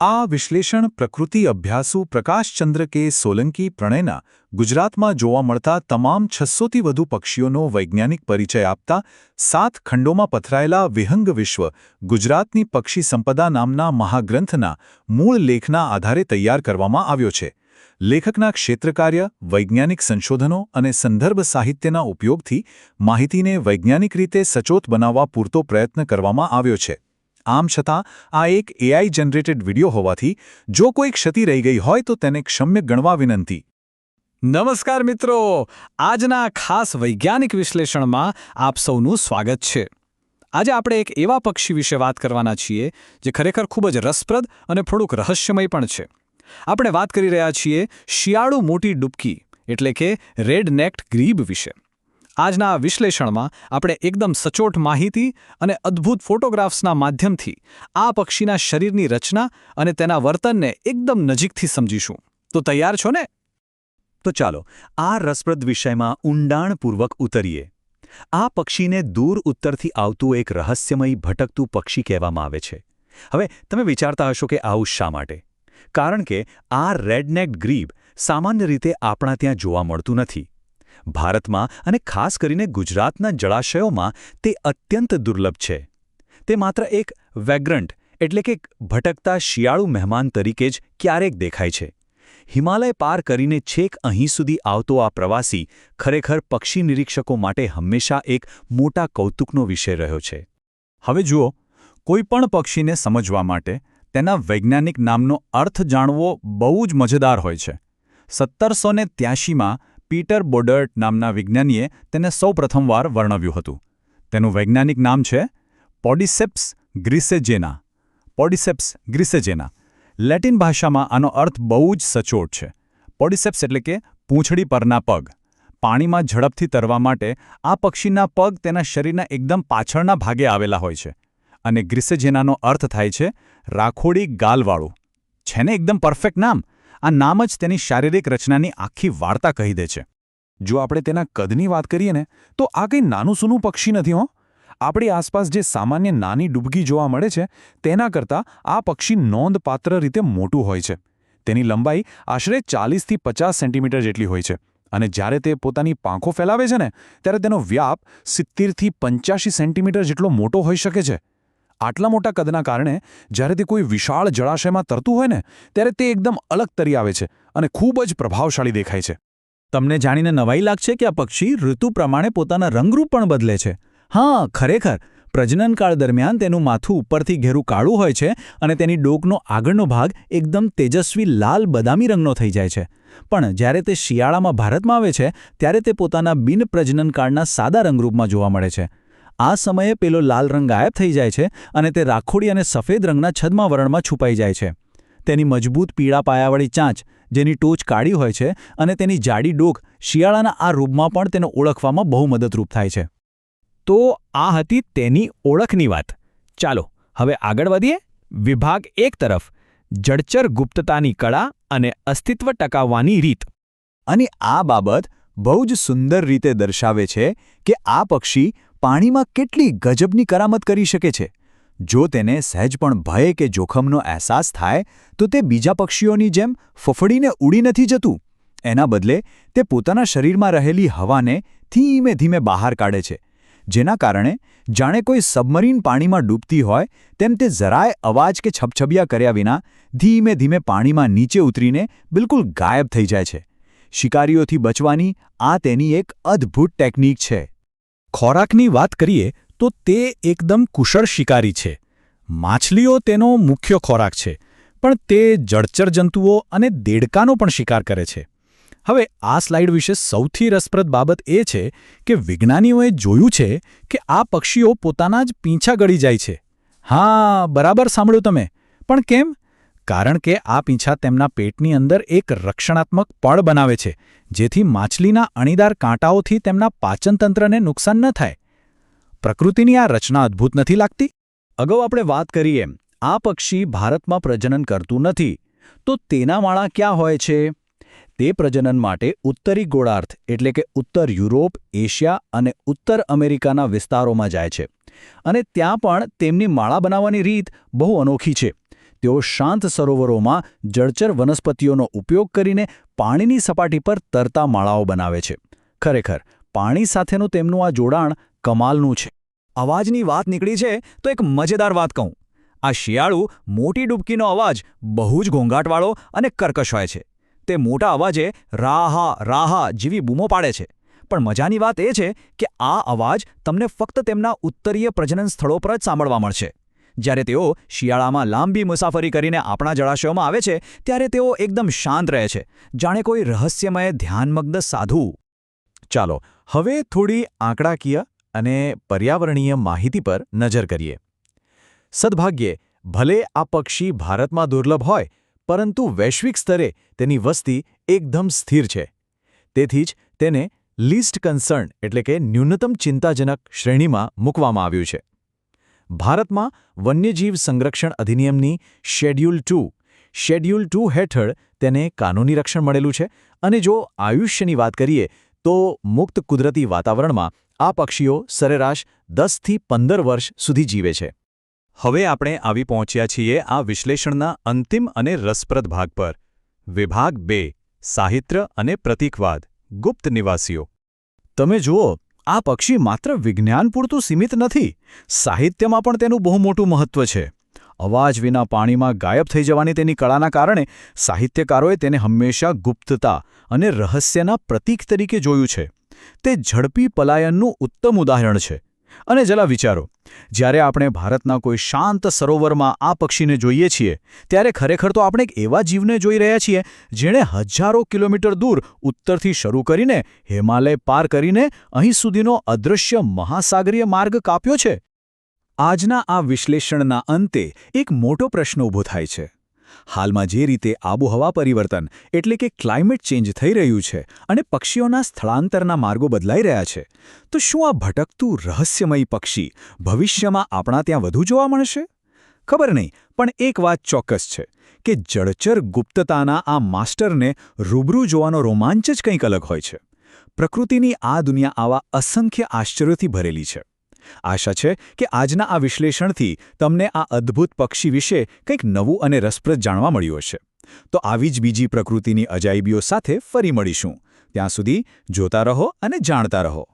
આ વિશ્લેષણ પ્રકૃતિ અભ્યાસુ પ્રકાશચંદ્ર કે સોલંકી પ્રણયના ગુજરાતમાં જોવા મળતા તમામ 600થી વધુ પક્ષીઓનો વૈજ્ઞાનિક પરિચય આપતા 7 ખંડોમાં પથરાયેલા વિહંગ વિશ્વ ગુજરાતની પક્ષી સંપદા નામના મહાગ્રંથના મૂળ લેખના આધારે તૈયાર કરવામાં આવ્યો છે. લેખકના ક્ષેત્રકાર્ય, વૈજ્ઞાનિક સંશોધનો અને સંદર્ભ સાહિત્યના ઉપયોગથી માહિતીને વૈજ્ઞાનિક રીતે સચોટ બનાવવા પૂરતો પ્રયત્ન કરવામાં આવ્યો છે. આમ છતાં આ એક AI જનરેટેડ વિડિયો હોવાથી જો કોઈ ક્ષતિ રહી ગઈ હોય તો તેને ક્ષમ્ય ગણવા વિનંતી. નમસ્કાર મિત્રો, આજના ખાસ વૈજ્ઞાનિક વિશ્લેષણમાં આપ સૌનું સ્વાગત છે. આજે આપણે એક એવા પક્ષી વિશે વાત કરવાના છીએ જે ખરેખર ખૂબ જ રસપ્રદ અને થોડુંક રહસ્યમય પણ છે. આપણે વાત કરી રહ્યા છીએ શિયાળુ મોટી ડૂબકી એટલે કે રેડ નેક્ડ ગ્રીબ વિશે. આજના આ વિશ્લેષણમાં આપણે એકદમ સચોટ માહિતી અને અદ્ભુત ફોટોગ્રાફ્સના માધ્યમથી આ પક્ષીના શરીરની રચના અને તેના વર્તનને એકદમ નજીકથી સમજીશું. તો તૈયાર છો ને? તો ચાલો આ રસપ્રદ વિષયમાં ઊંડાણપૂર્વક ઉતરીએ. આ પક્ષીને દૂર ઉત્તરથી આવતું એક રહસ્યમય ભટકતું પક્ષી કહેવામાં આવે છે. હવે તમે વિચારતા હશો કે આવું શા માટે? કારણ કે આ રેડ-નેક્ડ ગ્રીબ સામાન્ય રીતે આપણા ત્યાં જોવા મળતું નથી. ભારતમાં અને ખાસ કરીને ગુજરાતના જળાશયોમાં તે અત્યંત દુર્લભ છે. તે માત્ર એક વેગ્રન્ટ એટલે કે ભટકતા શિયાળુ મહેમાન તરીકે જ ક્યારેક દેખાય છે. હિમાલય પાર કરીને છેક અહીં સુધી આવતો આ પ્રવાસી ખરેખર પક્ષી નિરીક્ષકો માટે હંમેશા એક મોટા કૌતુકનો વિષય રહ્યો છે. હવે જુઓ, કોઈ પણ પક્ષીને સમજવા માટે તેના વૈજ્ઞાનિક નામનો અર્થ જાણવો બહુ જ મજેદાર હોય છે. 1783માં પીટર બોડર્ટ નામના વિજ્ઞાનીએ તેને સૌપ્રથમવાર વર્ણવ્યું હતું. તેનું વૈજ્ઞાનિક નામ છે પોડિસેપ્સ ગ્રિસેજેના. પોડિસેપ્સ ગ્રિસેજેના. લેટિન ભાષામાં આનો અર્થ બહુ જ સચોટ છે. પોડિસેપ્સ એટલે કે પૂંછડી પરના પગ. પાણીમાં ઝડપથી તરવા માટે આ પક્ષીના પગ તેના શરીરના એકદમ પાછળના ભાગે આવેલા હોય છે. અને ગ્રિસેજેનાનો અર્થ થાય છે રાખોડી ગાલવાળું. છે ને એકદમ પરફેક્ટ નામ? આ નામ જ તેની શારીરિક રચનાની આખી વાર્તા કહી દે છે. જો આપણે તેના કદની વાત કરીએ ને તો આ કંઈ નાનું સૂનું પક્ષી નથી હો. આપણી આસપાસ જે સામાન્ય નાની ડૂબકી જોવા મળે છે તેના કરતાં આ પક્ષી નોંધપાત્ર રીતે મોટું હોય છે. તેની લંબાઈ આશરે 40થી 50 સેન્ટીમીટર જેટલી હોય છે અને જ્યારે તે પોતાની પાંખો ફેલાવે છે ને ત્યારે તેનો વ્યાપ 70થી 85 સેન્ટીમીટર જેટલો મોટો હોઈ શકે છે. આટલા મોટા કદના કારણે જ્યારે તે કોઈ વિશાળ જળાશયમાં તરતું હોય ને ત્યારે તે એકદમ અલગ તરી આવે છે અને ખૂબ જ પ્રભાવશાળી દેખાય છે. તમને જાણીને નવાઈ લાગશે કે આ પક્ષી ઋતુ પ્રમાણે પોતાના રંગરૂપ પણ બદલે છે. હા, ખરેખર પ્રજનનકાળ દરમિયાન તેનું માથું ઉપરથી ઘેરું કાળું હોય છે અને તેની ડોકનો આગળનો ભાગ એકદમ તેજસ્વી લાલ બદામી રંગનો થઈ જાય છે. પણ જ્યારે તે શિયાળામાં ભારતમાં આવે છે ત્યારે તે પોતાના બિન પ્રજનનકાળના સાદા રંગરૂપમાં જોવા મળે છે. આ સમયે પેલો લાલ રંગ ગાયબ થઈ જાય છે અને તે રાખોડી અને સફેદ રંગના છદ્મા વરણમાં છુપાઈ જાય છે. તેની મજબૂત પીળા પાયાવાળી ચાંચ, જેની ટોચ કાળી હોય છે, અને તેની જાડી ડોક શિયાળાના આ રૂપમાં પણ તેને ઓળખવામાં બહુ મદદરૂપ થાય છે. તો આ હતી તેની ઓળખની વાત. ચાલો હવે આગળ વધીએ. વિભાગ 1 તરફ જળચર ગુપ્તતાની કળા અને અસ્તિત્વ ટકાવવાની રીત. અને આ બાબત બહુ જ સુંદર રીતે દર્શાવે છે કે આ પક્ષી પાણીમાં કેટલી ગજબની કરામત કરી શકે છે. જો તેને સહેજ પણ ભય કે જોખમનો અહેસાસ થાય તો તે બીજા પક્ષીઓની જેમ ફફડીને ઉડી નથી જતું. એના બદલે તે પોતાના શરીરમાં રહેલી હવાને ધીમે ધીમે બહાર કાઢે છે, જેના કારણે જાણે કોઈ સબમરીન પાણીમાં ડૂબતી હોય તેમ તે જરાય અવાજ કે છબછબિયા કર્યા વિના ધીમે ધીમે પાણીમાં નીચે ઉતરીને બિલકુલ ગાયબ થઈ જાય છે. શિકારીઓથી બચવાની આ તેની એક અદ્ભુત ટેકનિક છે. ખોરાકની વાત કરીએ તો તે એકદમ કુશળ શિકારી છે. માછલીઓ તેનો મુખ્ય ખોરાક છે, પણ તે જળચર જંતુઓ અને દેડકાનો પણ શિકાર કરે છે. હવે આ સ્લાઇડ વિશે સૌથી રસપ્રદ બાબત એ છે કે વિજ્ઞાનીઓએ જોયું છે કે આ પક્ષીઓ પોતાના જ પીંછા ગળી જાય છે. હા, બરાબર સાંભળ્યું તમે. પણ કેમ? કારણ કે આ પીંછા તેમના પેટની અંદર એક રક્ષણાત્મક પડ બનાવે છે, જેથી માછલીના અણીદાર કાંટાઓથી તેમના પાચનતંત્રને નુકસાન ન થાય. પ્રકૃતિની આ રચના અદ્ભુત નથી લાગતી? અગાઉ આપણે વાત કરી એમ આ પક્ષી ભારતમાં પ્રજનન કરતું નથી. તો તેના માળા ક્યાં હોય છે? તે પ્રજનન માટે ઉત્તરી ગોળાર્ધ એટલે કે ઉત્તર યુરોપ, એશિયા અને ઉત્તર અમેરિકાના વિસ્તારોમાં જાય છે. અને ત્યાં પણ તેમની માળા બનાવવાની રીત બહુ અનોખી છે. તેઓ શાંત સરોવરોમાં જળચર વનસ્પતિઓનો ઉપયોગ કરીને પાણીની સપાટી પર તરતા માળાઓ બનાવે છે. ખરેખર પાણી સાથેનું તેમનું આ જોડાણ કમાલનું છે. અવાજની વાત નીકળી છે તો એક મજેદાર વાત કહું. આ શિયાળુ મોટી ડૂબકીનો અવાજ બહુ જ ઘોંઘાટવાળો અને કર્કશ હોય છે. તે મોટા અવાજે રાહા રાહા જેવી બૂમો પાડે છે. પણ મજાની વાત એ છે કે આ અવાજ તમને ફક્ત તેમના ઉત્તરીય પ્રજનન સ્થળો પર જ સાંભળવા મળશે. જ્યારે તેઓ શિયાળામાં લાંબી મુસાફરી કરીને આપણા જળાશયોમાં આવે છે ત્યારે તેઓ એકદમ શાંત રહે છે, જાણે કોઈ રહસ્યમય ધ્યાનમગ્ન સાધુ. ચાલો હવે થોડી આંકડાકીય અને પર્યાવરણીય માહિતી પર નજર કરીએ. સદભાગ્યે ભલે આ પક્ષી ભારતમાં દુર્લભ હોય, પરંતુ વૈશ્વિક સ્તરે તેની વસ્તી એકદમ સ્થિર છે. તેથી જ તેને લીસ્ટ કન્સર્ન એટલે કે ન્યૂનતમ ચિંતાજનક શ્રેણીમાં મૂકવામાં આવ્યું છે. ભારતમાં વન્યજીવ સંરક્ષણ અધિનિયમની શેડ્યુલ 2 હેઠળ તેને કાનૂની રક્ષણ મળેલું છે અને જો આયુષ્યની વાત કરીએ તો મુક્ત કુદરતી વાતાવરણમાં આ પક્ષીઓ સરેરાશ 10થી 15 વર્ષ સુધી જીવે છે. હવે આપણે આવી પહોંચ્યા છીએ આ વિશ્લેષણના અંતિમ અને રસપ્રદ ભાગ પર. વિભાગ 2 સાહિત્ય અને પ્રતીકવાદ ગુપ્ત નિવાસીઓ. તમે જુઓ, આ પક્ષી માત્ર વિજ્ઞાન પૂરતું સીમિત નથી. સાહિત્યમાં પણ તેનું બહુ મોટું મહત્વ છે. અવાજ વિના પાણીમાં ગાયબ થઈ જવાની તેની કળાના કારણે સાહિત્યકારોએ તેને હંમેશા ગુપ્તતા અને રહસ્યના પ્રતીક તરીકે જોયું છે. તે ઝડપી પલાયનનું ઉત્તમ ઉદાહરણ છે. અને જરા વિચારો, જ્યારે આપણે ભારતના કોઈ શાંત સરોવરમાં આ પક્ષીને જોઈએ છીએ ત્યારે ખરેખર તો આપણે એક એવા જીવને જોઈ રહ્યા છીએ જેણે હજારો કિલોમીટર દૂર ઉત્તરથી શરૂ કરીને હિમાલય પાર કરીને અહીં સુધીનો અદૃશ્ય મહાસાગરીય માર્ગ કાપ્યો છે. આજના આ વિશ્લેષણના અંતે એક મોટો પ્રશ્ન ઊભો થાય છે. હાલમાં જે રીતે આબોહવા પરિવર્તન એટલે કે ક્લાઇમેટ ચેન્જ થઈ રહ્યું છે અને પક્ષીઓના સ્થળાંતરના માર્ગો બદલાઈ રહ્યા છે, તો શું આ ભટકતું રહસ્યમય પક્ષી ભવિષ્યમાં આપણા ત્યાં વધુ જોવા મળશે? ખબર નહીં, પણ એક વાત ચોક્કસ છે કે જળચર ગુપ્તતાના આ માસ્ટરને રૂબરૂ જોવાનો રોમાંચ જ કંઈક અલગ હોય છે. પ્રકૃતિની આ દુનિયા આવા અસંખ્ય આશ્ચર્યોથી ભરેલી છે. આશા છે કે આજના આ વિશ્લેષણથી તમને આ અદ્ભુત પક્ષી વિશે કંઈક નવું અને રસપ્રદ જાણવા મળ્યું હશે. તો આવી જ બીજી પ્રકૃતિની અજાયબીઓ સાથે ફરી મળીશું. ત્યાં સુધી જોતા રહો અને જાણતા રહો.